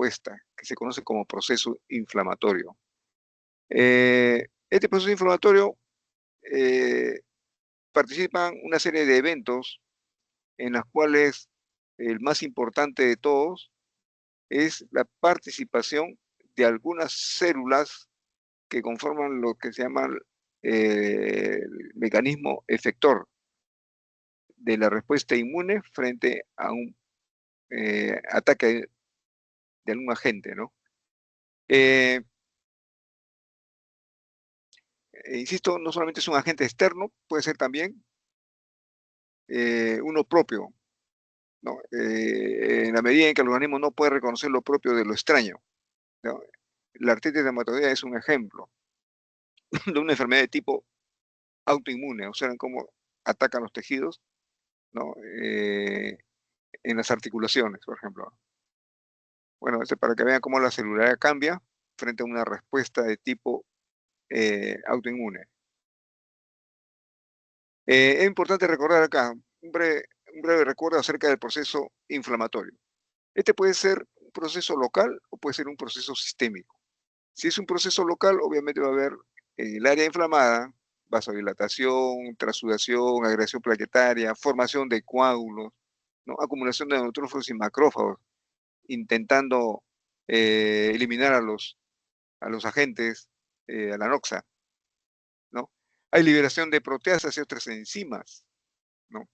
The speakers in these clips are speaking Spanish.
respuesta, que se conoce como proceso inflamatorio. Este proceso inflamatorio participan una serie de eventos en las cuales el más importante de todos es la participación de algunas células que conforman lo que se llama el mecanismo efector de la respuesta inmune frente a un ataque de algún agente, ¿no? Insisto, no solamente es un agente externo, puede ser también uno propio, ¿no? En la medida en que el organismo no puede reconocer lo propio de lo extraño, ¿no? La artritis reumatoidea es un ejemplo de una enfermedad de tipo autoinmune, observen cómo atacan los tejidos, ¿no? En las articulaciones, por ejemplo. Bueno, para que vean cómo la celularidad cambia frente a una respuesta de tipo autoinmune. Es importante recordar acá un breve recuerdo acerca del proceso inflamatorio. Este puede ser un proceso local o puede ser un proceso sistémico. Si es un proceso local, obviamente va a haber en el área inflamada vasodilatación, transudación, agregación plaquetaria, formación de coágulos, ¿no? Acumulación de neutrófilos y macrófagos, intentando eliminar a los agentes, a la noxa, ¿no? Hay liberación de proteasas y otras enzimas, ¿no?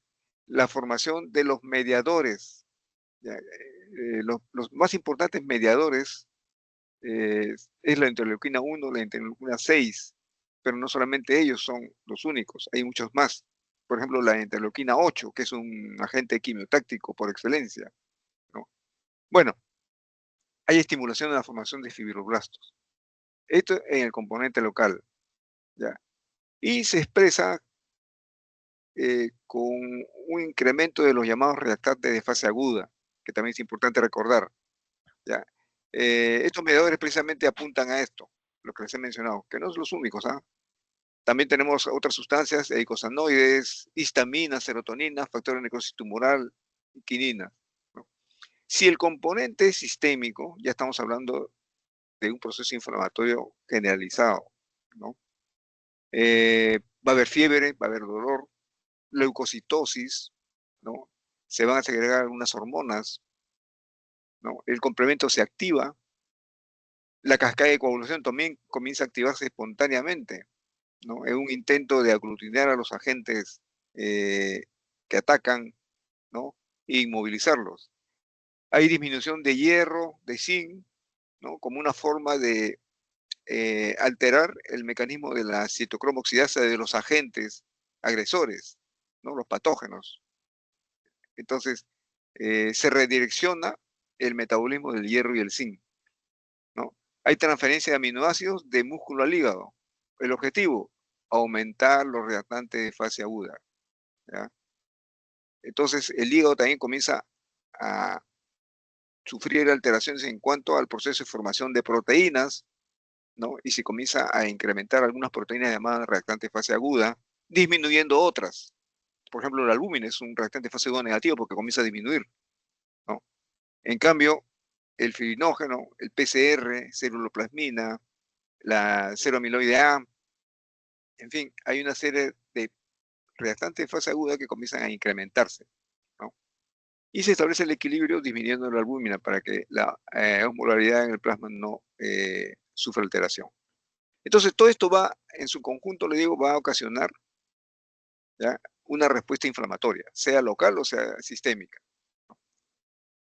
La formación de los mediadores, ¿ya? Los más importantes mediadores es la interleuquina 1, la interleuquina 6, pero no solamente ellos son los únicos, hay muchos más. Por ejemplo, la interleuquina 8, que es un agente quimiotáctico por excelencia, ¿no? Bueno, hay estimulación de la formación de fibroblastos. Esto en el componente local, ¿ya? Y se expresa con un incremento de los llamados reactantes de fase aguda, que también es importante recordar, ¿ya? Estos mediadores precisamente apuntan a esto, lo que les he mencionado, que no son los únicos, ¿ah? También tenemos otras sustancias, eicosanoides, histamina, serotonina, factores de necrosis tumoral, quinina, ¿no? Si el componente es sistémico, ya estamos hablando de un proceso inflamatorio generalizado, ¿no? Va a haber fiebre, va a haber dolor, leucocitosis, ¿no? Se van a segregar algunas hormonas, ¿no? El complemento se activa, la cascada de coagulación también comienza a activarse espontáneamente, ¿no? Es un intento de aglutinar a los agentes que atacan, ¿no? E inmovilizarlos. Hay disminución de hierro, de zinc, ¿no? Como una forma de alterar el mecanismo de la citocromo oxidasa de los agentes agresores, ¿no? Los patógenos. Entonces, se redirecciona el metabolismo del hierro y el zinc, ¿no? Hay transferencia de aminoácidos de músculo al hígado. El objetivo, aumentar los reactantes de fase aguda, ¿ya? Entonces, el hígado también comienza a sufrir alteraciones en cuanto al proceso de formación de proteínas, ¿no? Y se comienza a incrementar algunas proteínas llamadas reactantes de fase aguda, disminuyendo otras. Por ejemplo, la albúmina es un reactante de fase aguda negativo porque comienza a disminuir, ¿no? En cambio, el fibrinógeno, el PCR, ceruloplasmina, la ceroamiloide A, en fin, hay una serie de reactantes de fase aguda que comienzan a incrementarse, ¿no? Y se establece el equilibrio disminuyendo la albúmina para que la osmolaridad en el plasma no sufra alteración. Entonces, todo esto va, en su conjunto, le digo, va a ocasionar, ¿ya?, una respuesta inflamatoria, sea local o sea sistémica.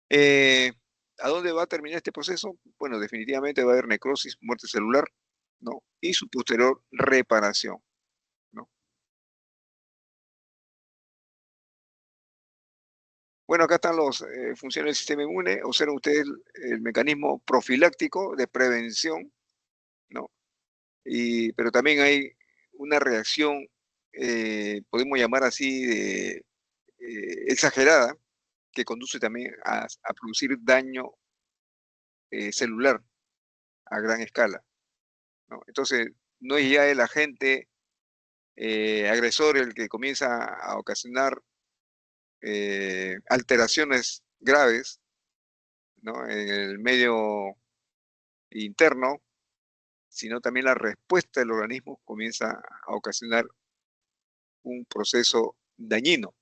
Eh, ¿A dónde va a terminar este proceso? Bueno, definitivamente va a haber necrosis, muerte celular, ¿no? Y su posterior reparación, ¿no? Bueno, acá están las funciones del sistema inmune. Observen ustedes el mecanismo profiláctico de prevención, ¿no? Pero también hay una reacción, podemos llamar así, exagerada, que conduce también a producir daño celular a gran escala, ¿no? Entonces, no es ya el agente agresor el que comienza a ocasionar alteraciones graves, ¿no? En el medio interno, sino también la respuesta del organismo comienza a ocasionar un proceso dañino.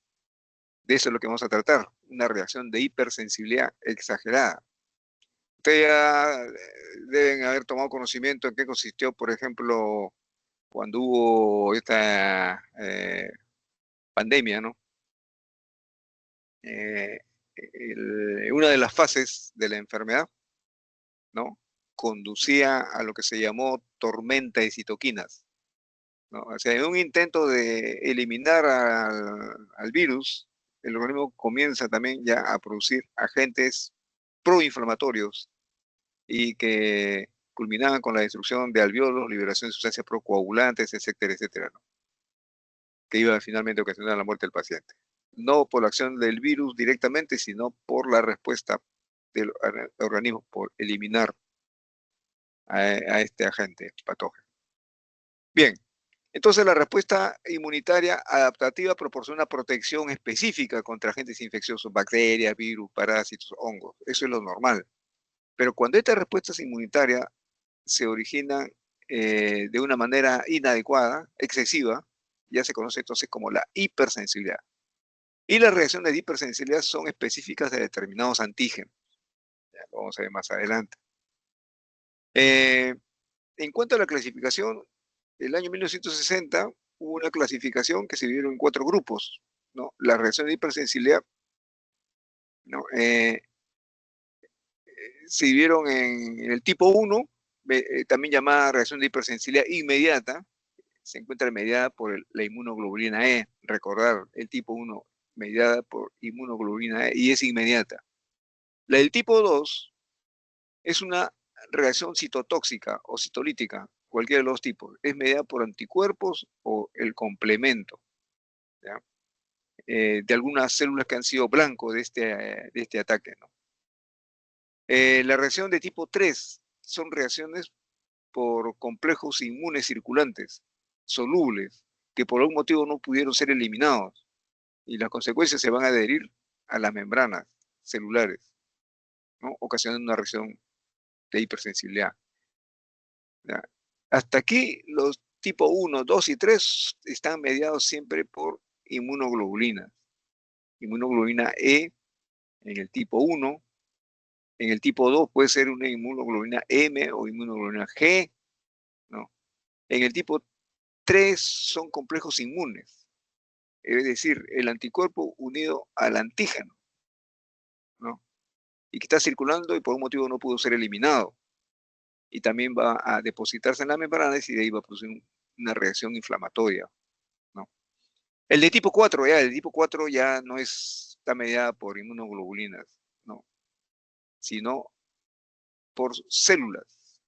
De eso es lo que vamos a tratar, una reacción de hipersensibilidad exagerada. Ustedes ya deben haber tomado conocimiento en qué consistió, por ejemplo, cuando hubo esta pandemia, ¿no? Eh, una de las fases de la enfermedad, ¿no? Conducía a lo que se llamó tormenta de citoquinas, ¿no? O sea, en un intento de eliminar al virus, el organismo comienza también ya a producir agentes proinflamatorios y que culminaban con la destrucción de alveolos, liberación de sustancias procoagulantes, etcétera, etcétera, ¿no? Que iba finalmente a ocasionar la muerte del paciente. No por la acción del virus directamente, sino por la respuesta del organismo, por eliminar a este agente patógeno. Bien, entonces la respuesta inmunitaria adaptativa proporciona protección específica contra agentes infecciosos, bacterias, virus, parásitos, hongos. Eso es lo normal. Pero cuando estas respuestas inmunitarias se originan de una manera inadecuada, excesiva, ya se conoce entonces como la hipersensibilidad. Y las reacciones de hipersensibilidad son específicas de determinados antígenos. Ya lo vamos a ver más adelante. En cuanto a la clasificación, el año 1960 hubo una clasificación que se dividió en 4 grupos, ¿no? La reacción de hipersensibilidad, ¿no? Se dividieron en el tipo 1, también llamada reacción de hipersensibilidad inmediata, se encuentra mediada por la inmunoglobulina E. Recordar, el tipo 1 mediada por inmunoglobulina E y es inmediata. La del tipo 2 es una reacción citotóxica o citolítica, cualquiera de los tipos. Es mediada por anticuerpos o el complemento, ¿ya? De algunas células que han sido blanco de este ataque, ¿no? La reacción de tipo 3 son reacciones por complejos inmunes circulantes, solubles, que por algún motivo no pudieron ser eliminados, y las consecuencias se van a adherir a las membranas celulares, ¿no? Ocasionando una reacción de hipersensibilidad, ¿ya? Hasta aquí los tipo 1, 2 y 3 están mediados siempre por inmunoglobulinas. Inmunoglobulina E en el tipo 1, en el tipo 2 puede ser una inmunoglobulina M o inmunoglobulina G, ¿no? En el tipo 3 son complejos inmunes, es decir, el anticuerpo unido al antígeno, ¿no? Y que está circulando y por un motivo no pudo ser eliminado. Y también va a depositarse en las membranas y de ahí va a producir una reacción inflamatoria, ¿no? El de tipo 4, el tipo 4 ya no está mediada por inmunoglobulinas, ¿no? Sino por células,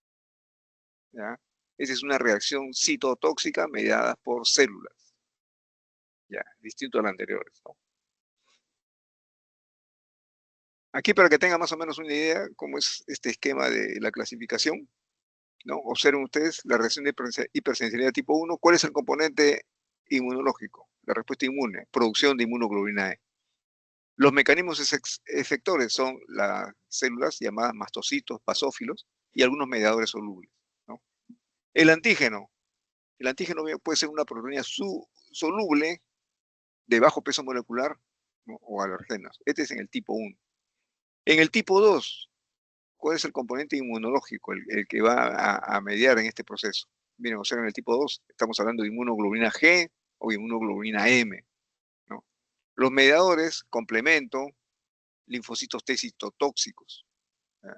¿ya? Esa es una reacción citotóxica mediada por células, ya, distinto a las anteriores, ¿no? Aquí para que tengan más o menos una idea cómo es este esquema de la clasificación, ¿no? Observen ustedes la reacción de hipersensibilidad tipo 1. ¿Cuál es el componente inmunológico? La respuesta inmune, producción de inmunoglobulina E. Los mecanismos efectores son las células llamadas mastocitos, basófilos y algunos mediadores solubles, ¿no? El antígeno. El antígeno puede ser una proteína soluble de bajo peso molecular, ¿no? O alergenos. Este es en el tipo 1. En el tipo 2, ¿cuál es el componente inmunológico, el que va a mediar en este proceso? Miren, o sea, en el tipo 2 estamos hablando de inmunoglobulina G o inmunoglobulina M, ¿no? Los mediadores, complemento, linfocitos T citotóxicos. ¿Ya?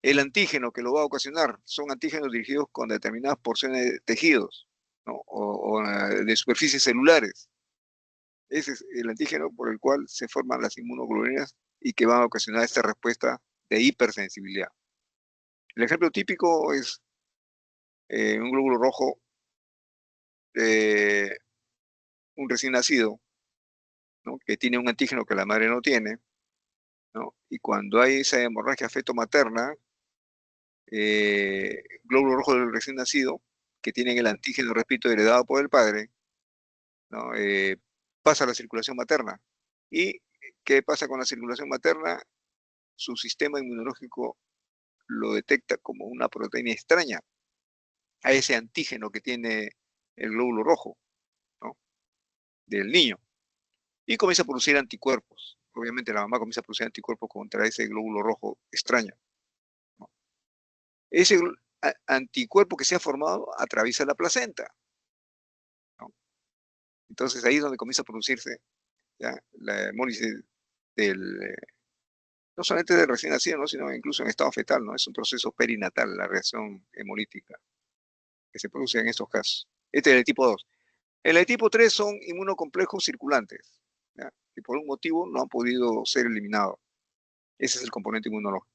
El antígeno que lo va a ocasionar son antígenos dirigidos con determinadas porciones de tejidos, ¿no? o de superficies celulares. Ese es el antígeno por el cual se forman las inmunoglobulinas y que van a ocasionar esta respuesta de hipersensibilidad. El ejemplo típico es un glóbulo rojo de un recién nacido, ¿no? Que tiene un antígeno que la madre no tiene, ¿no? Y cuando hay esa hemorragia feto-materna, glóbulo rojo del recién nacido, que tienen el antígeno, repito, heredado por el padre, ¿no? Pasa a la circulación materna. ¿Y qué pasa con la circulación materna? su sistema inmunológico lo detecta como una proteína extraña a ese antígeno que tiene el glóbulo rojo, ¿no?, del niño, y comienza a producir anticuerpos. Obviamente la mamá comienza a producir anticuerpos contra ese glóbulo rojo extraño, ¿no? Ese anticuerpo que se ha formado atraviesa la placenta, ¿no? Entonces ahí es donde comienza a producirse ya la hemólisis del, no solamente del recién nacido, ¿no?, sino incluso en estado fetal, ¿no? Es un proceso perinatal, la reacción hemolítica que se produce en estos casos. Este es el tipo 2. El tipo 3 son inmunocomplejos circulantes, ¿ya?, que por un motivo no han podido ser eliminados. Ese es el componente inmunológico.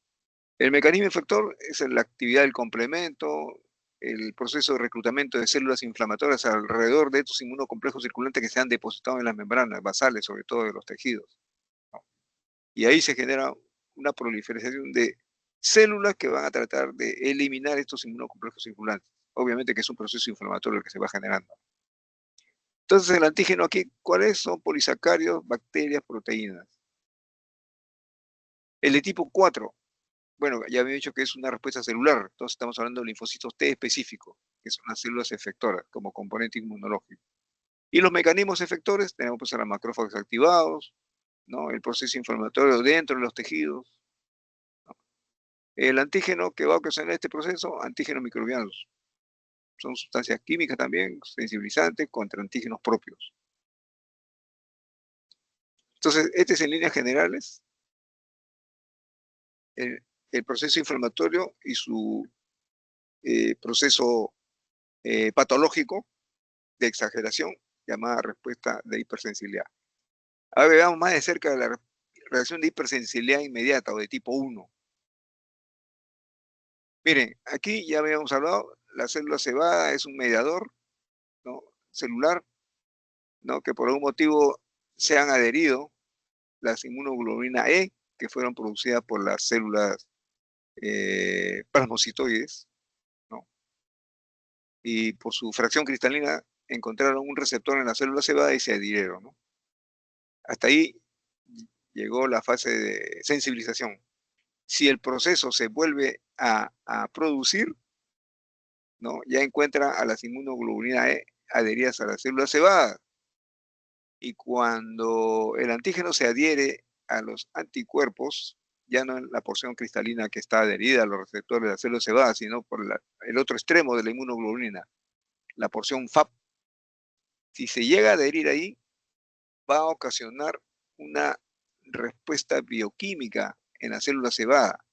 El mecanismo efector es la actividad del complemento, el proceso de reclutamiento de células inflamatorias alrededor de estos inmunocomplejos circulantes que se han depositado en las membranas basales, sobre todo de los tejidos, ¿no? Y ahí se genera una proliferación de células que van a tratar de eliminar estos inmunocomplejos circulantes. Obviamente que es un proceso inflamatorio el que se va generando. Entonces, el antígeno aquí, ¿cuáles son? Polisacáridos, bacterias, proteínas. El de tipo 4, bueno, ya había dicho que es una respuesta celular, entonces estamos hablando de linfocitos T específicos, que son las células efectoras como componente inmunológico. Y los mecanismos efectores, tenemos pues a los macrófagos activados, ¿no?, el proceso inflamatorio dentro de los tejidos, ¿no? El antígeno que va a ocasionar este proceso, antígenos microbianos. Son sustancias químicas también, sensibilizantes contra antígenos propios. Entonces, este es en líneas generales el, el proceso inflamatorio y su proceso patológico de exageración, llamada respuesta de hipersensibilidad. Ahora veamos más de cerca de la reacción de hipersensibilidad inmediata o de tipo 1. Miren, aquí ya habíamos hablado, la célula cebada es un mediador, ¿no?, celular, ¿no?, que por algún motivo se han adherido las inmunoglobulina E, que fueron producidas por las células plasmocitoides, ¿no?, y por su fracción cristalina encontraron un receptor en la célula cebada y se adhirieron, ¿no? Hasta ahí llegó la fase de sensibilización. Si el proceso se vuelve a producir, ¿no?, ya encuentra a las inmunoglobulina E adheridas a las células cebadas. Y cuando el antígeno se adhiere a los anticuerpos, ya no en la porción cristalina que está adherida a los receptores de las células cebadas, sino por el otro extremo de la inmunoglobulina, la porción FAP. Si se llega a adherir ahí, va a ocasionar una respuesta bioquímica en la célula cebada.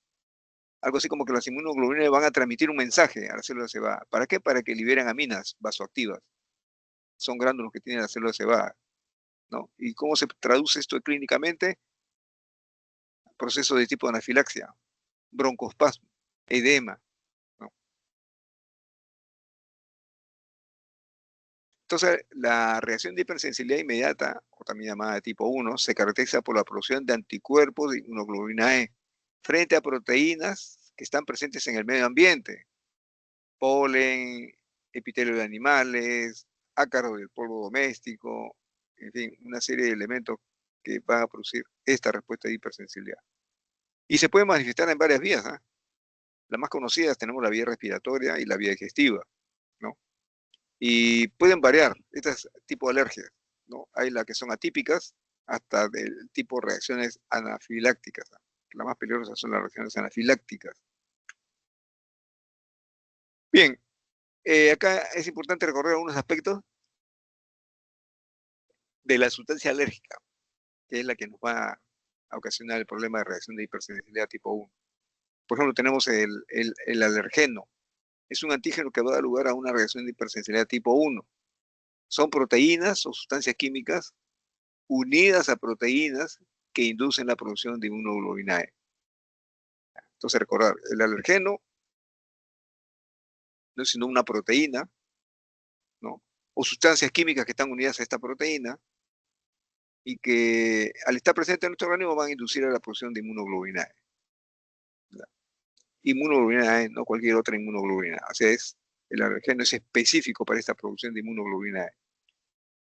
Algo así como que las inmunoglobulinas van a transmitir un mensaje a la célula cebada. ¿Para qué? Para que liberen aminas vasoactivas. Son grándulos que tiene la célula cebada, ¿no? ¿Y cómo se traduce esto clínicamente? Proceso de tipo de anafilaxia, broncoespasmo, edema, ¿no? Entonces, la reacción de hipersensibilidad inmediata, o también llamada de tipo 1, se caracteriza por la producción de anticuerpos de inmunoglobulina E frente a proteínas que están presentes en el medio ambiente, polen, epitelio de animales, ácaros del polvo doméstico, en fin, una serie de elementos que van a producir esta respuesta de hipersensibilidad. Y se puede manifestar en varias vías, ¿ah? Las más conocidas tenemos la vía respiratoria y la vía digestiva, ¿no? Y pueden variar estos tipos de alergias, ¿no? Hay las que son atípicas hasta del tipo de reacciones anafilácticas, ¿no? Las más peligrosas son las reacciones anafilácticas. Bien, acá es importante recordar algunos aspectos de la sustancia alérgica, que es la que nos va a ocasionar el problema de reacción de hipersensibilidad tipo 1. Por ejemplo, tenemos el alergeno. Es un antígeno que va a dar lugar a una reacción de hipersensibilidad tipo 1. Son proteínas o sustancias químicas unidas a proteínas que inducen la producción de inmunoglobulina E. Entonces, recordar, el alergeno no es sino una proteína, ¿no?, o sustancias químicas que están unidas a esta proteína y que al estar presentes en nuestro organismo van a inducir a la producción de inmunoglobulina E. ¿Ya? Inmunoglobulina E, no cualquier otra inmunoglobulina. O sea, el alergeno es específico para esta producción de inmunoglobulina E.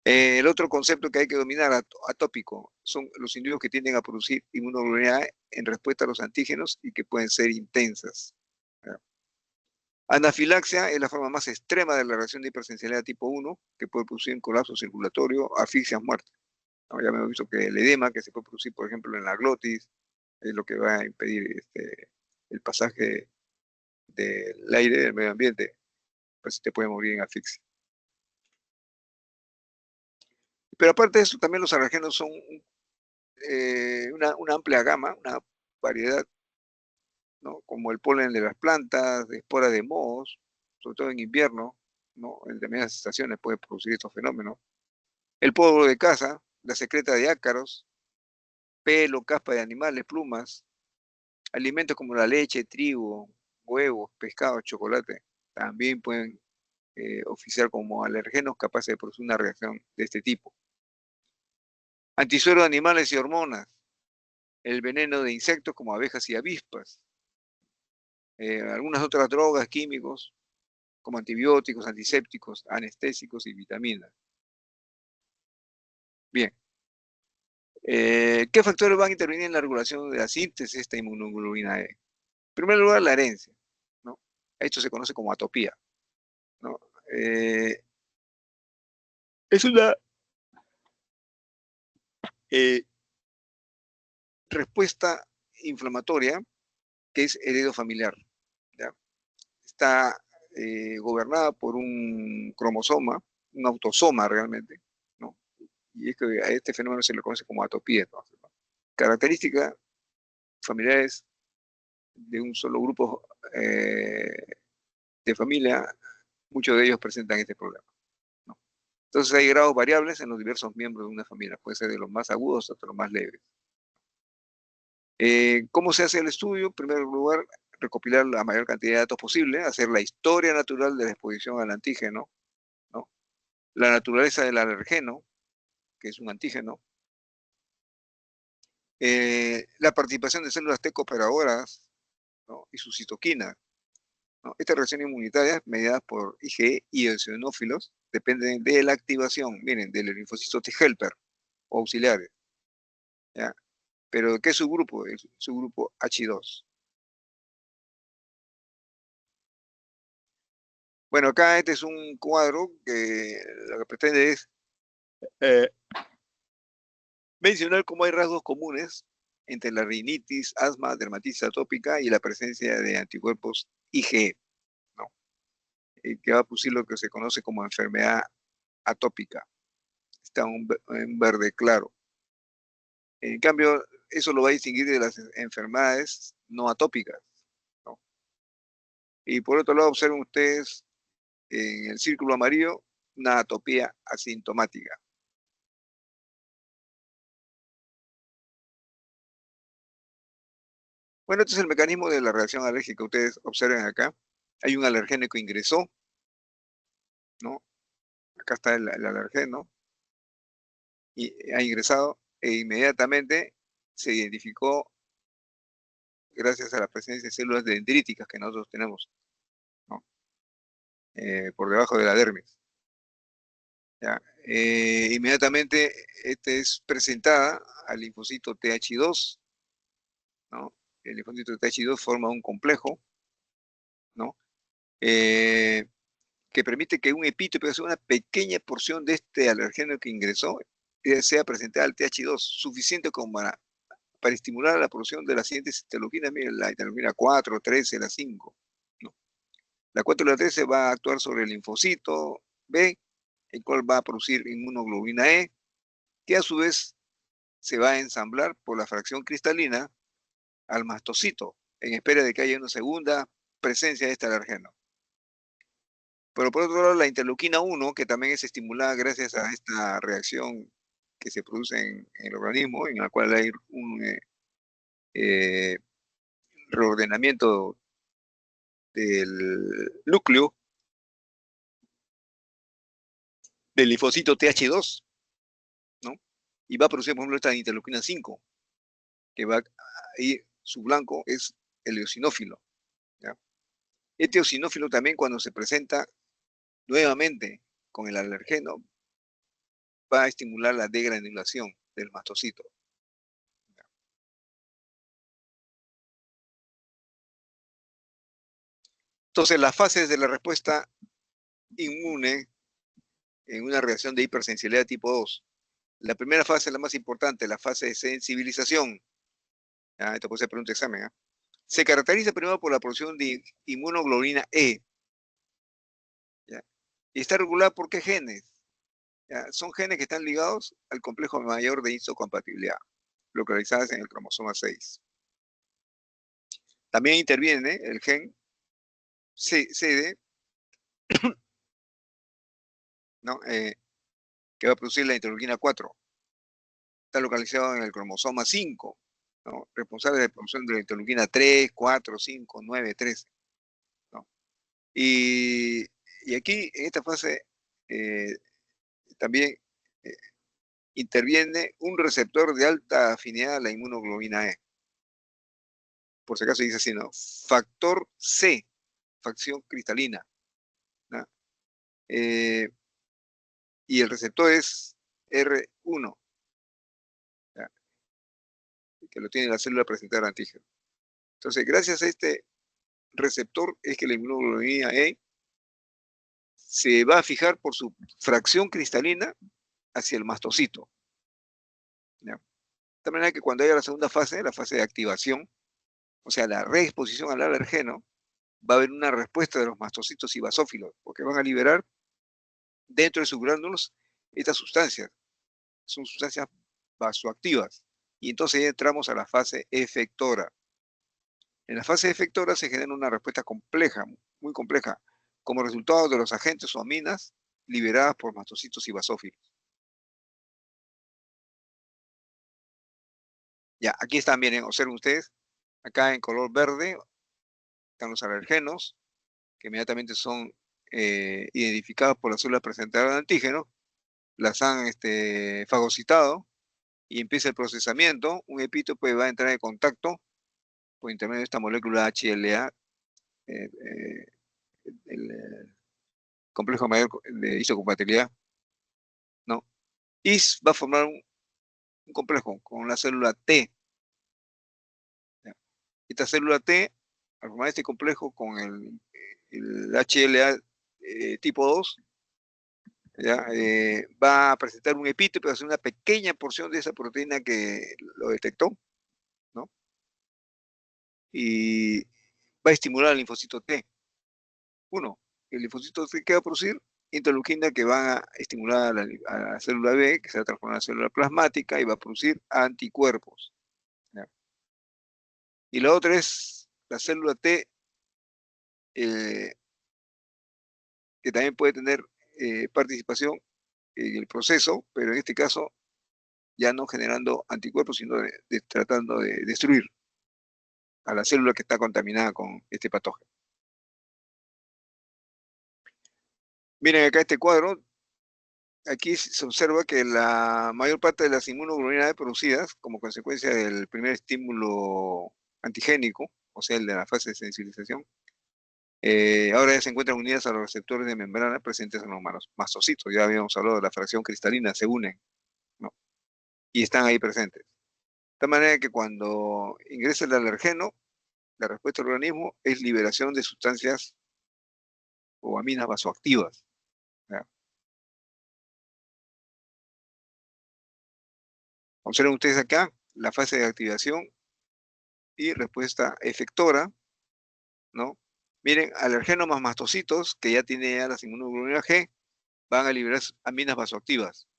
El otro concepto que hay que dominar, atópico, son los individuos que tienden a producir inmunoglobulina A en respuesta a los antígenos y que pueden ser intensas. Anafilaxia es la forma más extrema de la reacción de hipersensibilidad tipo 1, que puede producir un colapso circulatorio, asfixia, muerte. ¿No? Ya hemos visto que el edema que se puede producir, por ejemplo, en la glotis, es lo que va a impedir el pasaje del aire del medio ambiente, pues te puede morir en asfixia. Pero aparte de eso, también los alergenos son una amplia gama, una variedad, ¿no? Como el polen de las plantas, de esporas de mohos, sobre todo en invierno, ¿no? En determinadas estaciones puede producir estos fenómenos. El polvo de caza, la secreta de ácaros, pelo, caspa de animales, plumas, alimentos como la leche, trigo, huevos, pescado, chocolate, también pueden oficiar como alergenos capaces de producir una reacción de este tipo. Antisueros de animales y hormonas, el veneno de insectos como abejas y avispas, algunas otras drogas, químicos, como antibióticos, antisépticos, anestésicos y vitaminas. Bien, ¿qué factores van a intervenir en la regulación de la síntesis de esta inmunoglobulina E? En primer lugar, la herencia, ¿no? Esto se conoce como atopía, ¿no? Es una eh, respuesta inflamatoria que es heredofamiliar, ¿ya? Está gobernada por un cromosoma, un autosoma realmente, ¿no? Y es que a este fenómeno se le conoce como atopía, ¿no? Características familiares de un solo grupo de familia, muchos de ellos presentan este problema, ¿no? Entonces hay grados variables en los diversos miembros de una familia, puede ser de los más agudos hasta los más leves. ¿Cómo se hace el estudio? En primer lugar, recopilar la mayor cantidad de datos posible, hacer la historia natural de la exposición al antígeno, ¿no? La naturaleza del alergeno, que es un antígeno, la participación de células T cooperadoras, ¿no? Y su citoquina, ¿no? Estas reacciones inmunitarias mediadas por IgE y eosinófilos dependen de la activación, miren, del linfocito T helper o auxiliares, ¿ya? Pero ¿qué subgrupo? El subgrupo H2. Bueno, acá este es un cuadro que lo que pretende es eh, mencionar cómo hay rasgos comunes entre la rinitis, asma, dermatitis atópica y la presencia de anticuerpos IgE, ¿no? Que va a producir lo que se conoce como enfermedad atópica. Está en verde claro. En cambio, eso lo va a distinguir de las enfermedades no atópicas, ¿no? Y por otro lado, observen ustedes en el círculo amarillo una atopía asintomática. Bueno, este es el mecanismo de la reacción alérgica. Ustedes observen acá. Hay un alergeno que ingresó, ¿no? Acá está el alergeno, y ha ingresado e inmediatamente se identificó gracias a la presencia de células dendríticas que nosotros tenemos, ¿no? Por debajo de la dermis. ¿Ya? Inmediatamente este es presentada al linfocito TH2, ¿no? El linfocito TH2 forma un complejo, ¿no? Eh, que permite que un epítope, o sea, una pequeña porción de este alergeno que ingresó, sea presentada al TH2, suficiente como para estimular la producción de las siguientes interleuquinas, miren, la interleuquina 4, 13, la 5, ¿no? La 4 y la 13 va a actuar sobre el linfocito B, el cual va a producir inmunoglobulina E, que a su vez se va a ensamblar por la fracción cristalina al mastocito, en espera de que haya una segunda presencia de este alergeno. Pero por otro lado, la interleuquina 1, que también es estimulada gracias a esta reacción que se produce en el organismo, en la cual hay un eh, reordenamiento del núcleo del linfocito TH2, ¿no? Y va a producir, por ejemplo, esta interleuquina 5, que va ahí, su blanco es el eosinófilo, ¿ya? Este eosinófilo también cuando se presenta nuevamente con el alergeno, va a estimular la degranulación del mastocito. Entonces, las fases de la respuesta inmune en una reacción de hipersensibilidad tipo 2. La primera fase es la más importante, la fase de sensibilización. Esto puede ser pregunta de examen. Se caracteriza primero por la producción de inmunoglobulina E. ¿Ya? Y está regulada por qué genes. ¿Ya? Son genes que están ligados al complejo mayor de histocompatibilidad, localizadas en el cromosoma 6. También interviene el gen CD, ¿no? Que va a producir la interleuquina 4. Está localizado en el cromosoma 5, ¿no? Responsable de la producción de la interleuquina 3, 4, 5, 9, 13. ¿No? Y aquí, en esta fase, también interviene un receptor de alta afinidad a la inmunoglobulina E. Por si acaso dice así, ¿no? Factor C, facción cristalina. ¿No? Y el receptor es R1, ¿ya? Que lo tiene la célula presentada al antígeno. Entonces, gracias a este receptor es que la inmunoglobulina E se va a fijar por su fracción cristalina hacia el mastocito. ¿Ya? De tal manera que cuando haya la segunda fase, la fase de activación, o sea, la reexposición al alergeno, va a haber una respuesta de los mastocitos y basófilos, porque van a liberar dentro de sus gránulos estas sustancias. Son sustancias vasoactivas. Y entonces ya entramos a la fase efectora. En la fase efectora se genera una respuesta compleja, muy compleja, como resultado de los agentes o aminas liberadas por mastocitos y basófilos. Ya, aquí están, miren, observen ustedes, acá en color verde están los alergenos, que inmediatamente son identificados por las células presentadoras de antígeno, las han fagocitado y empieza el procesamiento. Un epítope va a entrar en contacto por intermedio de esta molécula HLA, el complejo mayor de histocompatibilidad, ¿no? Y va a formar un complejo con la célula T. ¿Ya? Esta célula T, al formar este complejo con el HLA tipo 2, ¿ya? Va a presentar un epítope, va a ser una pequeña porción de esa proteína que lo detectó, ¿no? Y va a estimular al linfocito T. Uno, el linfocito T que va a producir interleuquina que va a estimular a la célula B, que se va a transformar en la célula plasmática y va a producir anticuerpos. ¿Ya? Y la otra es la célula T, eh, que también puede tener participación en el proceso, pero en este caso ya no generando anticuerpos, sino tratando de destruir a la célula que está contaminada con este patógeno. Miren acá este cuadro, aquí se observa que la mayor parte de las inmunoglobulinas producidas como consecuencia del primer estímulo antigénico, o sea, el de la fase de sensibilización, ahora ya se encuentran unidas a los receptores de membrana presentes en los mastocitos. Ya habíamos hablado de la fracción cristalina, se unen, ¿no? Y están ahí presentes. De tal manera que cuando ingresa el alergeno, la respuesta del organismo es liberación de sustancias o aminas vasoactivas. ¿Ya? Observen ustedes acá la fase de activación y respuesta efectora, ¿no? Miren, alergeno más mastocitos, que ya tiene ya las inmunoglobulinas G, van a liberar aminas vasoactivas.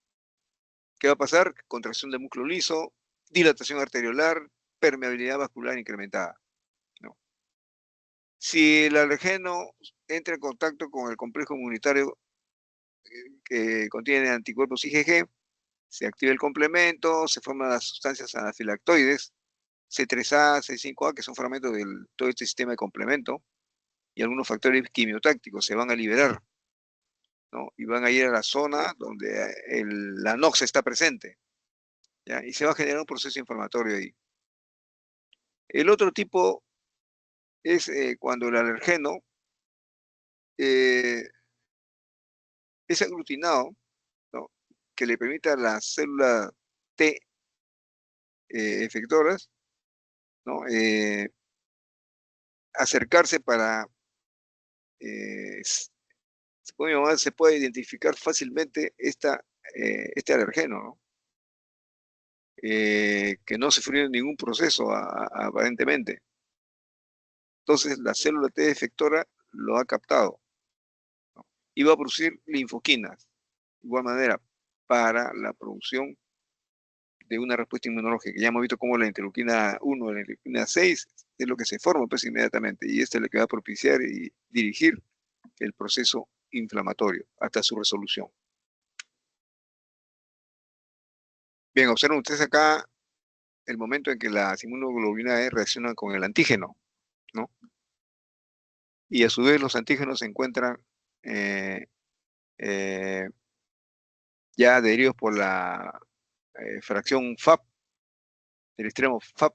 ¿Qué va a pasar? Contracción de músculo liso, dilatación arteriolar, permeabilidad vascular incrementada, ¿no? Si el alergeno entra en contacto con el complejo inmunitario que contiene anticuerpos IgG, se activa el complemento, se forman las sustancias anafilactoides, C3A, C5A, que son fragmentos de todo este sistema de complemento, y algunos factores quimiotácticos se van a liberar, ¿no? Y van a ir a la zona donde la NOx está presente, ¿ya? Y se va a generar un proceso inflamatorio ahí. El otro tipo es cuando el alergeno es aglutinado, ¿no? que le permita a las células T efectoras, ¿no? Acercarse para, se puede identificar fácilmente este alergeno, ¿no? Que no sufrió ningún proceso aparentemente. Entonces la célula T efectora lo ha captado, ¿no? Y va a producir linfoquinas, de igual manera, para la producción de una respuesta inmunológica. Ya hemos visto cómo la interleuquina 1, la interleuquina 6 es lo que se forma pues inmediatamente, y esta es la que va a propiciar y dirigir el proceso inflamatorio hasta su resolución. Bien, observen ustedes acá el momento en que las inmunoglobulinas E reaccionan con el antígeno, ¿no? Y a su vez los antígenos se encuentran eh, eh, ya adheridos por la fracción FAP, del extremo FAP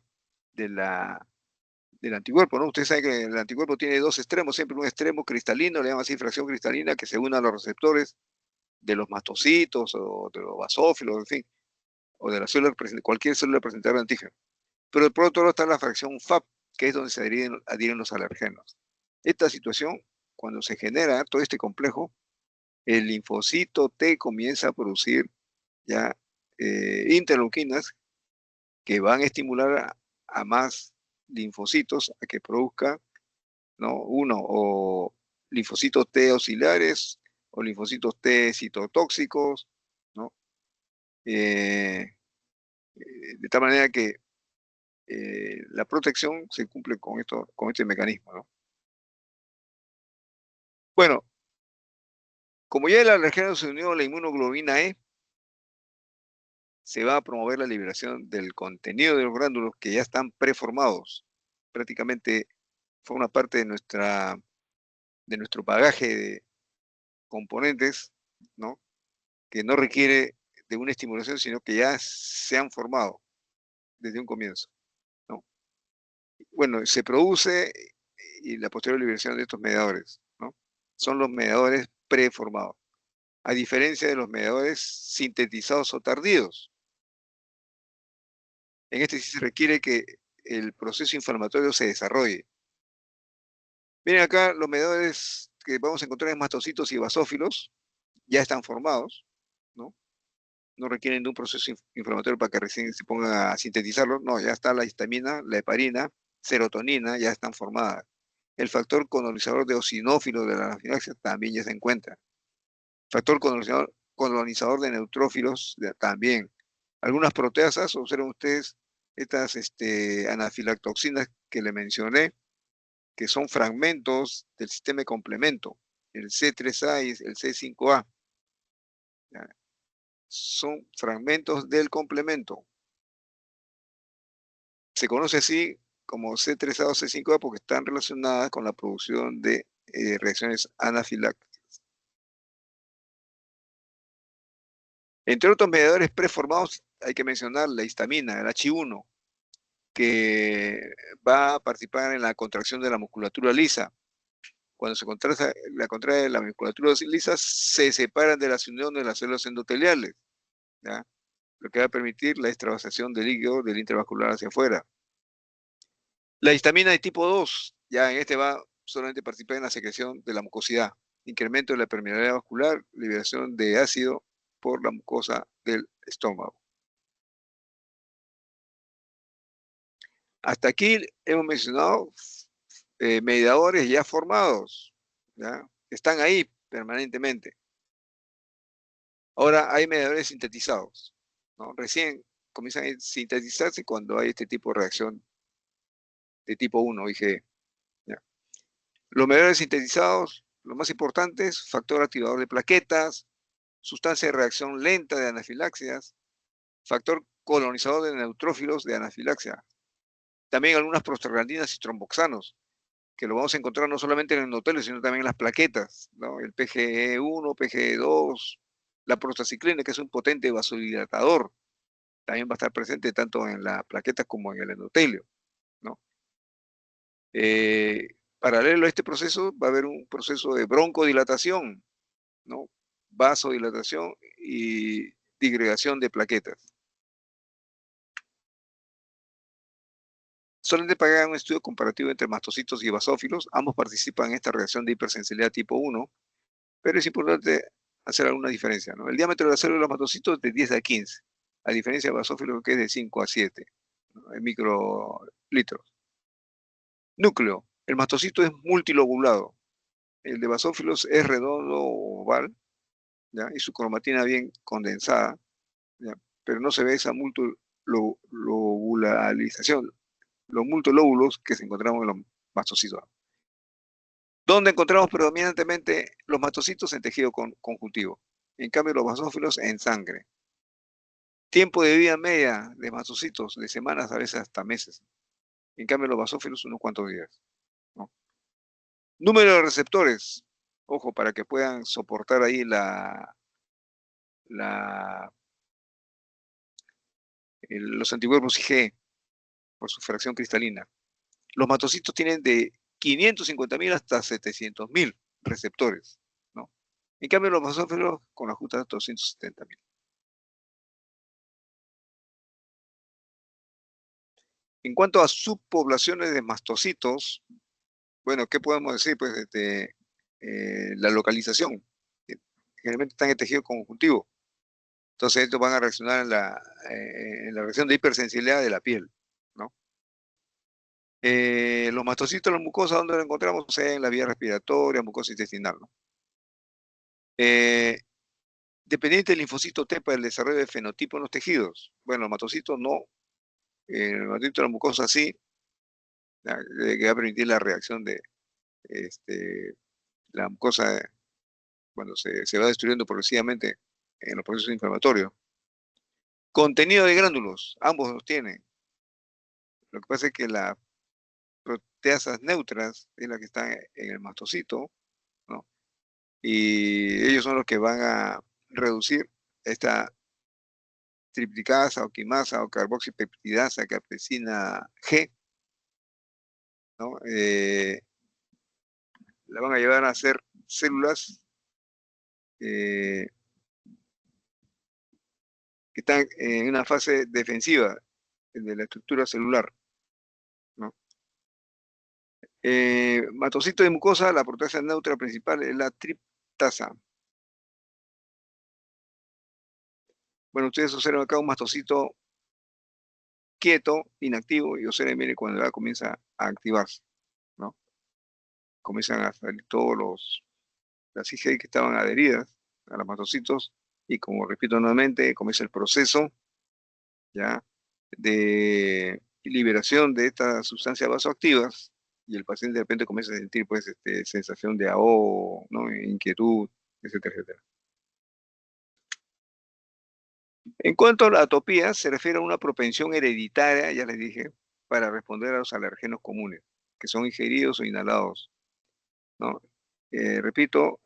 de del anticuerpo, ¿no? Ustedes saben que el anticuerpo tiene dos extremos, siempre un extremo cristalino, le llaman así fracción cristalina, que se une a los receptores de los mastocitos o de los basófilos, en fin, o de la célula, cualquier célula presentadora de antígeno. Pero por otro lado está la fracción FAP, que es donde se adhieren los alergenos. Esta situación, cuando se genera todo este complejo, el linfocito T comienza a producir ya interleuquinas que van a estimular a más linfocitos a que produzcan, ¿no? Uno, o linfocitos T auxiliares, o linfocitos T citotóxicos, ¿no? De tal manera que la protección se cumple con este mecanismo, ¿no? Bueno, como ya el alergeno se unió a la inmunoglobulina E, se va a promover la liberación del contenido de los gránulos que ya están preformados. Prácticamente forma parte de nuestro bagaje de componentes, ¿no? Que no requiere de una estimulación, sino que ya se han formado desde un comienzo, ¿no? Bueno, se produce y la posterior liberación de estos mediadores, ¿no? Son los mediadores preformados, a diferencia de los mediadores sintetizados o tardíos. En este sí se requiere que el proceso inflamatorio se desarrolle. Miren acá, los mediadores que vamos a encontrar en mastocitos y basófilos ya están formados, ¿no? No requieren de un proceso inflamatorio para que recién se pongan a sintetizarlo. No, ya está la histamina, la heparina, serotonina, ya están formadas. El factor colonizador de eosinófilos de la anafilaxia también ya se encuentra. Factor colonizador de neutrófilos también. Algunas proteasas, observen ustedes estas anafilactoxinas que le mencioné, que son fragmentos del sistema de complemento, el C3A y el C5A. ¿Ya? Son fragmentos del complemento. Se conoce así como C3A o C5A porque están relacionadas con la producción de reacciones anafilácticas. Entre otros mediadores preformados hay que mencionar la histamina, el H1, que va a participar en la contracción de la musculatura lisa. Cuando se contrae la musculatura lisa, se separan de las uniones de las células endoteliales, ¿ya? Lo que va a permitir la extravasación del líquido del intravascular hacia afuera. La histamina de tipo 2, ya en este va solamente a participar en la secreción de la mucosidad, incremento de la permeabilidad vascular, liberación de ácido por la mucosa del estómago. Hasta aquí hemos mencionado mediadores ya formados, ¿ya? Están ahí permanentemente. Ahora hay mediadores sintetizados, ¿no? Recién comienzan a sintetizarse cuando hay este tipo de reacción de tipo 1, IgE. ¿Ya? Los mediadores sintetizados, los más importantes, factor activador de plaquetas, sustancia de reacción lenta de anafilaxias, factor colonizador de neutrófilos de anafilaxia. También algunas prostaglandinas y tromboxanos, que lo vamos a encontrar no solamente en el endotelios, sino también en las plaquetas, ¿no? El PGE1, PGE2, la prostaciclina, que es un potente vasodilatador, también va a estar presente tanto en las plaquetas como en el endotelio, ¿no? Paralelo a este proceso va a haber un proceso de broncodilatación, ¿no? Vasodilatación y digregación de plaquetas. Solamente para que hagan un estudio comparativo entre mastocitos y basófilos, ambos participan en esta reacción de hipersensibilidad tipo 1, pero es importante hacer alguna diferencia, ¿no? El diámetro de la célula de los mastocitos es de 10 a 15, a diferencia de basófilos que es de 5 a 7, ¿no? En microlitros. Núcleo. El mastocito es multilobulado. El de basófilos es redondo o oval, ¿ya? Y su cromatina bien condensada, ¿ya? Pero no se ve esa multilobularización, los multilóbulos que se encontramos en los mastocitos. ¿Dónde encontramos predominantemente los mastocitos? En tejido conjuntivo. En cambio, los basófilos en sangre. Tiempo de vida media de mastocitos, de semanas, a veces hasta meses. En cambio, los basófilos, unos cuantos días, ¿no? Número de receptores. Ojo, para que puedan soportar ahí los anticuerpos IgE por su fracción cristalina. Los mastocitos tienen de 550.000 hasta 700.000 receptores, ¿no? En cambio, los basófilos con la justa 270.000. En cuanto a subpoblaciones de mastocitos, bueno, ¿qué podemos decir? Pues la localización. Generalmente están en tejido conjuntivo. Entonces, estos van a reaccionar en la reacción de hipersensibilidad de la piel, ¿no? Los mastocitos, la mucosa, ¿dónde lo encontramos? O sea, en la vía respiratoria, mucosa intestinal, ¿no? Dependiente del linfocito T para el desarrollo de fenotipo en los tejidos. Bueno, los mastocitos no. El mastocito de la mucosa sí, que va a permitir la reacción de la mucosa cuando se va destruyendo progresivamente en los procesos inflamatorios. Contenido de gránulos, ambos los tienen. Lo que pasa es que las proteasas neutras es la que están en el mastocito, ¿no? Y ellos son los que van a reducir esta triplicasa o quimasa o carboxipeptidasa, capsaicina G, ¿no? La van a llevar a hacer células que están en una fase defensiva de la estructura celular, ¿no? Mastocito de mucosa, la proteasa neutra principal es la triptasa. Bueno, ustedes observan acá un mastocito quieto, inactivo, y observen, miren, cuando ya comienza a activarse, ¿no? Comienzan a salir todos las IgE que estaban adheridas a los mastocitos, y como repito nuevamente, comienza el proceso, ¿ya?, de liberación de estas sustancias vasoactivas, y el paciente de repente comienza a sentir, pues, sensación de ahogo, ¿no?, inquietud, etcétera, etcétera. En cuanto a la atopía, se refiere a una propensión hereditaria, ya les dije, para responder a los alergenos comunes, que son ingeridos o inhalados, ¿no? Repito,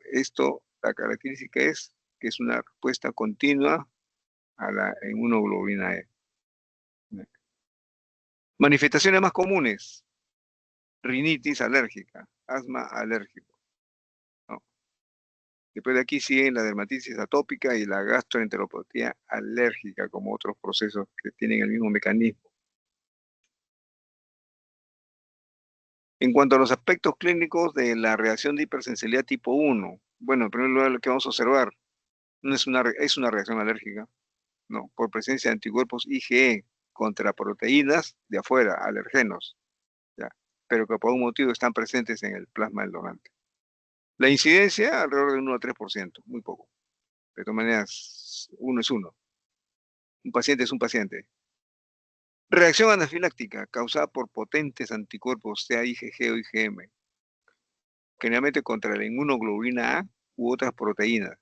la característica es que es una respuesta continua a la inmunoglobulina E. Manifestaciones más comunes: rinitis alérgica, asma alérgico, ¿no? Después de aquí siguen la dermatitis atópica y la gastroenteropatía alérgica, como otros procesos que tienen el mismo mecanismo. En cuanto a los aspectos clínicos de la reacción de hipersensibilidad tipo 1, bueno, en primer lugar, lo que vamos a observar no es una reacción alérgica, no, por presencia de anticuerpos IgE contra proteínas de afuera, alergenos, ¿ya?, pero que por un motivo están presentes en el plasma del donante. La incidencia, alrededor de 1 a 3%, muy poco. De todas maneras, uno es uno. Un paciente es un paciente. Reacción anafiláctica causada por potentes anticuerpos, sea IgG o IgM, generalmente contra la inmunoglobulina A u otras proteínas,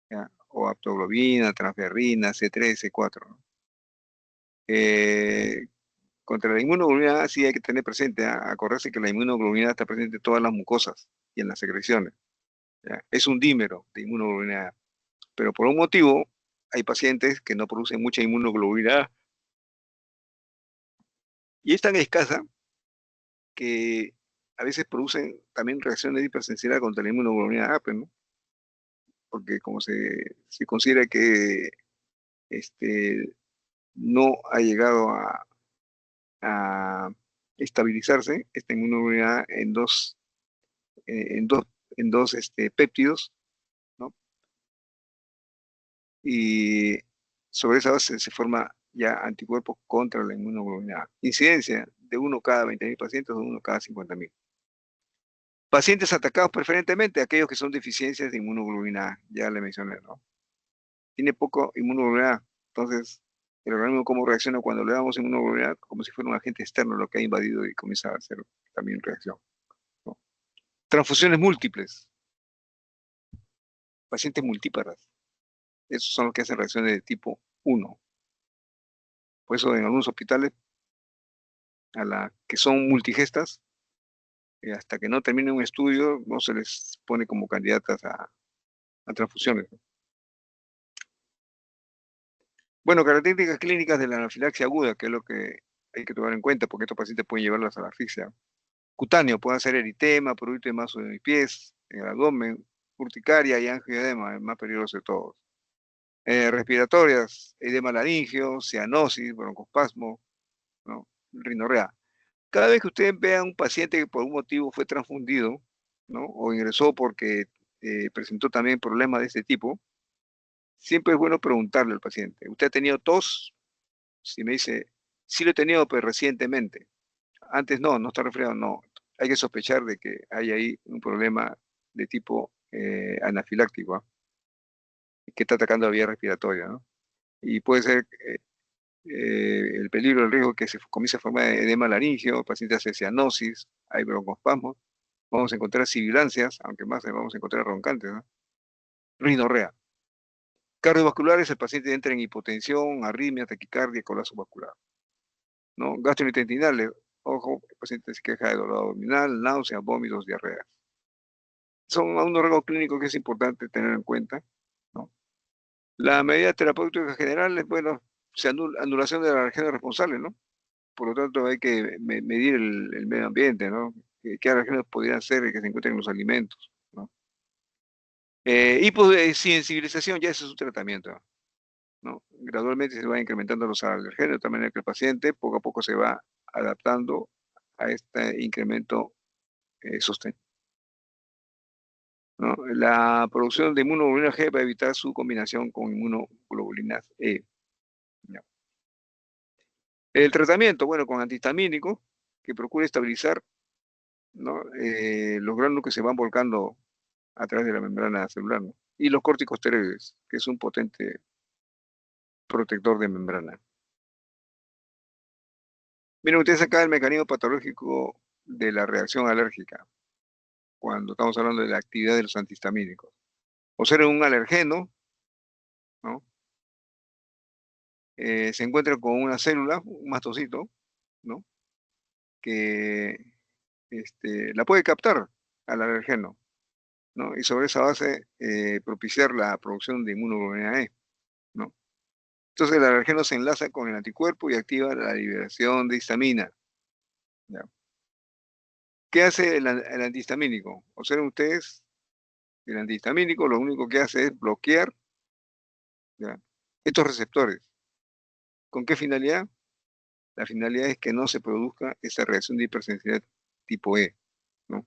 ¿ya?, o aptoglobina, transferrina, C3, C4, ¿no? Contra la inmunoglobulina A sí hay que tener presente, acordarse que la inmunoglobulina está presente en todas las mucosas y en las secreciones, ¿ya? Es un dímero de inmunoglobulina A, pero por un motivo hay pacientes que no producen mucha inmunoglobulina A y es tan escasa que a veces producen también reacciones de hipersensibilidad contra la inmunoglobulina A, pues, ¿no? Porque como se considera que no ha llegado a estabilizarse esta inmunoglobulina en dos, en dos péptidos, ¿no? Y sobre esa base se forma ya anticuerpos contra la inmunoglobulina A. Incidencia de 1 cada 20.000 pacientes o 1 cada 50.000. Pacientes atacados preferentemente aquellos que son deficiencias de inmunoglobulina A, ya le mencioné, ¿no? Tiene poco inmunoglobulina A, entonces el organismo cómo reacciona cuando le damos inmunoglobulina A, como si fuera un agente externo lo que ha invadido y comienza a hacer también reacción, ¿no? Transfusiones múltiples, pacientes multíparas, esos son los que hacen reacciones de tipo 1. Por eso en algunos hospitales, a las que son multigestas, hasta que no termine un estudio, no se les pone como candidatas a transfusiones, ¿no? Bueno, características clínicas de la anafilaxia aguda, que es lo que hay que tomar en cuenta, porque estos pacientes pueden llevarlas a la asfixia. Cutáneo, pueden ser eritema, prurito de mazo de mis pies, en el abdomen, urticaria y angioedema, el más peligroso de todos. Respiratorias, edema laringio, cianosis, broncoespasmo, ¿no? Rinorrea. Cada vez que usted vea a un paciente que por un motivo fue transfundido, ¿no? O ingresó porque presentó también problemas de este tipo, siempre es bueno preguntarle al paciente, ¿usted ha tenido tos? Si me dice, sí lo he tenido, pero recientemente. Antes no, no está resfriado, no. Hay que sospechar de que hay ahí un problema de tipo anafiláctico, ¿ah? Que está atacando la vía respiratoria, ¿no? Y puede ser el peligro, el riesgo que se comience a formar edema laringio, el paciente hace cianosis, hay broncoespasmos, vamos a encontrar sibilancias, aunque más vamos a encontrar roncantes, ¿no? Rinorrea. Cardiovasculares, el paciente entra en hipotensión, arritmia, taquicardia, colapso vascular, ¿no? Gastrointestinales, ojo, el paciente se queja de dolor abdominal, náuseas, vómitos, diarreas. Son unos rasgos clínicos que es importante tener en cuenta, ¿no? La medida terapéutica general es, bueno, anulación de la reacción responsable, ¿no? Por lo tanto, hay que medir el medio ambiente, ¿no? ¿Qué reacciones podrían ser que se encuentren en los alimentos, ¿no? Hiposensibilización, ya ese es un tratamiento, ¿no? Gradualmente se van incrementando los alergenos, de tal manera que el paciente poco a poco se va adaptando a este incremento sostenido, ¿no? La producción de inmunoglobulina G va a evitar su combinación con inmunoglobulinas E, ¿no? El tratamiento, bueno, con antihistamínico, que procure estabilizar, ¿no? Los gránulos que se van volcando a través de la membrana celular, ¿no? Y los corticosteroides, que es un potente protector de membrana. Miren ustedes acá el mecanismo patológico de la reacción alérgica, cuando estamos hablando de la actividad de los antihistamínicos. O ser un alergeno, ¿no? Se encuentra con una célula, un mastocito, ¿no? Que la puede captar al alergeno, ¿no? Y sobre esa base propiciar la producción de inmunoglobulina E, ¿no? Entonces el alergeno se enlaza con el anticuerpo y activa la liberación de histamina, ¿ya? ¿Qué hace el antihistamínico? Observen ustedes, el antihistamínico lo único que hace es bloquear, ¿ya?, estos receptores. ¿Con qué finalidad? La finalidad es que no se produzca esa reacción de hipersensibilidad tipo E, ¿no?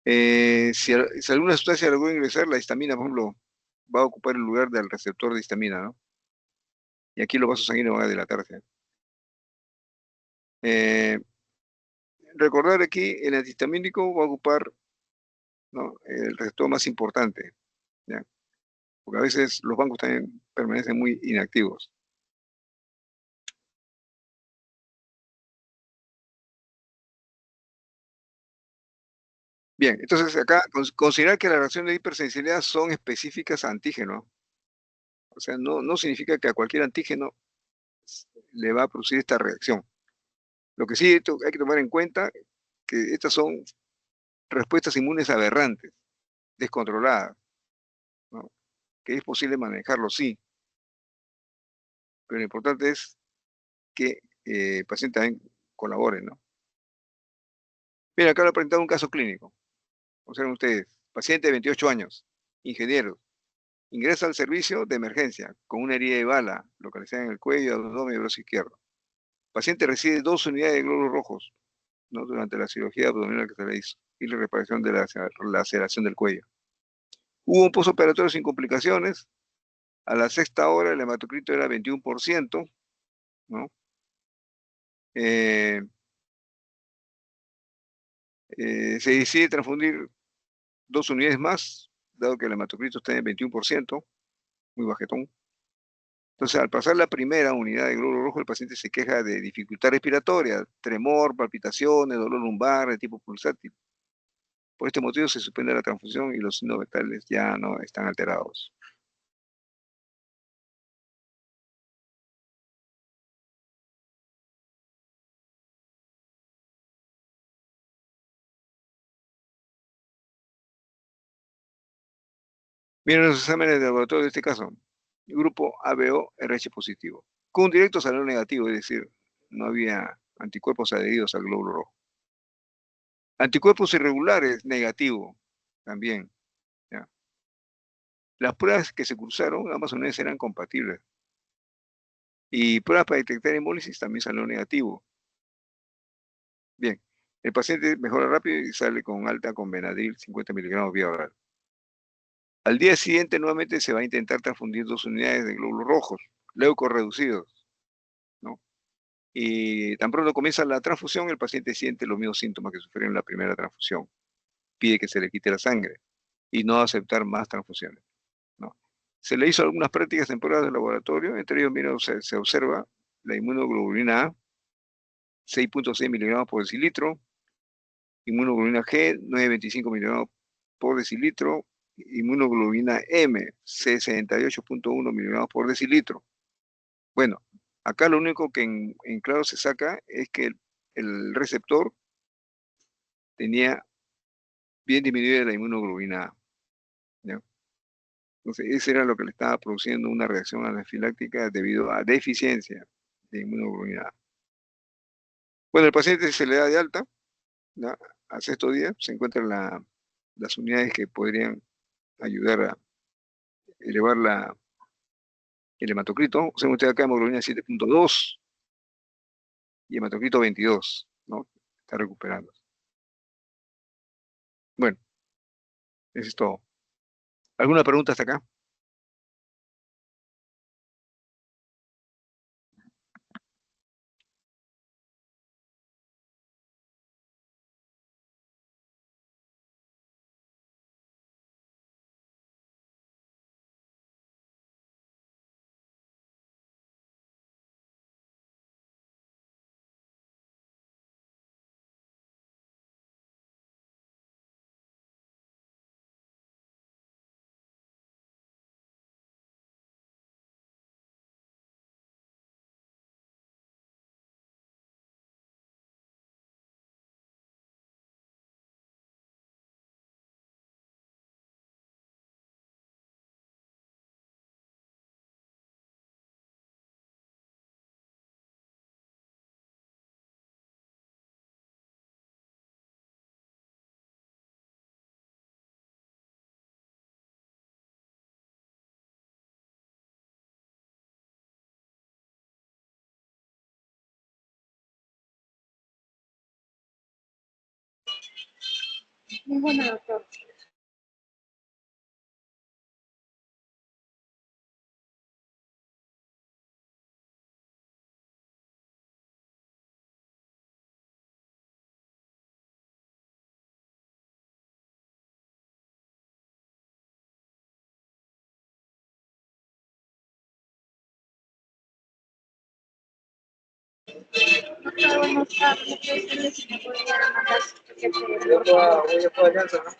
Si alguna sustancia logró ingresar, la histamina, por ejemplo, va a ocupar el lugar del receptor de histamina, ¿no? Y aquí los vasos sanguíneos van a dilatarse. Eh, Recordar aquí, el antihistamínico va a ocupar, ¿no?, el receptor más importante, ¿ya? Porque a veces los bancos también permanecen muy inactivos. Bien, entonces acá considerar que las reacciones de hipersensibilidad son específicas a antígeno. O sea, no significa que a cualquier antígeno le va a producir esta reacción. Lo que sí hay que tomar en cuenta que estas son respuestas inmunes aberrantes, descontroladas, ¿no? Que es posible manejarlo, sí, pero lo importante es que el paciente también colabore, ¿no? Mira, acá le he presentado un caso clínico. Observen ustedes, paciente de 28 años, ingeniero, Ingresa al servicio de emergencia con una herida de bala localizada en el cuello, abdomen y brazo izquierdo. El paciente recibe 2 unidades de glóbulos rojos, ¿no?, durante la cirugía abdominal que se le hizo y la reparación de la laceración del cuello. Hubo un postoperatorio sin complicaciones. A la sexta hora el hematocrito era 21%, ¿no? Eh, se decide transfundir 2 unidades más, dado que el hematocrito está en 21%, muy bajetón. Entonces, al pasar la primera unidad de glóbulo rojo, el paciente se queja de dificultad respiratoria, tremor, palpitaciones, dolor lumbar de tipo pulsátil. Por este motivo se suspende la transfusión y los signos vitales ya no están alterados. Miren los exámenes de laboratorio de este caso. Grupo ABO RH positivo. Con un directo salió negativo, es decir, no había anticuerpos adheridos al glóbulo rojo. Anticuerpos irregulares, negativo, también. ¿Ya? Las pruebas que se cruzaron, ambas unidades eran compatibles. Y pruebas para detectar hemólisis también salió negativo. Bien, el paciente mejora rápido y sale con alta con Benadryl 50 miligramos vía oral. Al día siguiente nuevamente se va a intentar transfundir 2 unidades de glóbulos rojos, leucorreducidos, ¿no? Y tan pronto comienza la transfusión, el paciente siente los mismos síntomas que sufrió en la primera transfusión. Pide que se le quite la sangre y no aceptar más transfusiones, ¿no? Se le hizo algunas prácticas en pruebas de laboratorio, entre ellos, mira, se observa la inmunoglobulina A, 6.6 miligramos por decilitro, inmunoglobulina G, 9.25 miligramos por decilitro, inmunoglobulina M, 68.1 miligramos por decilitro. Bueno, acá lo único que en claro se saca es que el receptor tenía bien disminuida la inmunoglobulina A, ¿ya? Entonces, eso era lo que le estaba produciendo una reacción anafiláctica debido a deficiencia de inmunoglobulina A. Bueno, el paciente se le da de alta, ¿ya? Al sexto día se encuentran las unidades que podrían ayudar a elevar el hematocrito. Según usted acá, hemoglobina 7.2 y hematocrito 22, ¿no? Está recuperando. Bueno, eso es todo. ¿Alguna pregunta hasta acá? Muy bueno, doctor. Doctor, buenas tardes. ¿Me puede decirle si me podría mandar su paquete, por favor?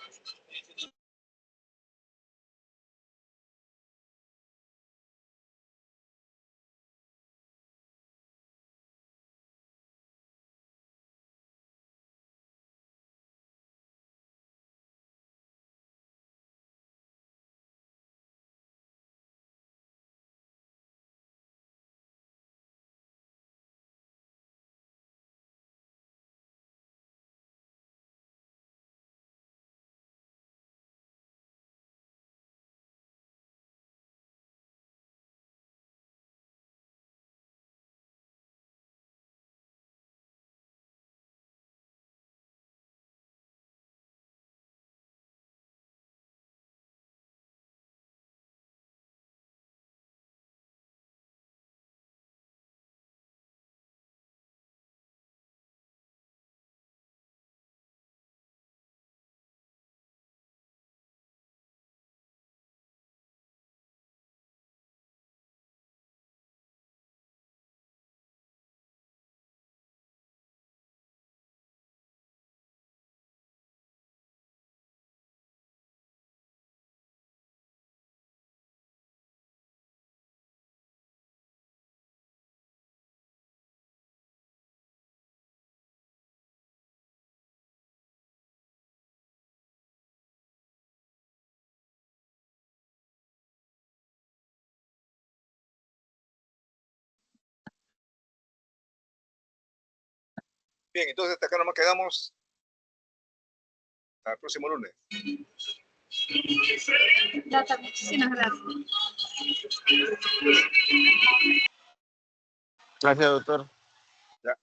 Bien, entonces hasta acá nomás quedamos. Hasta el próximo lunes. Data, muchísimas gracias. Gracias, doctor. Ya.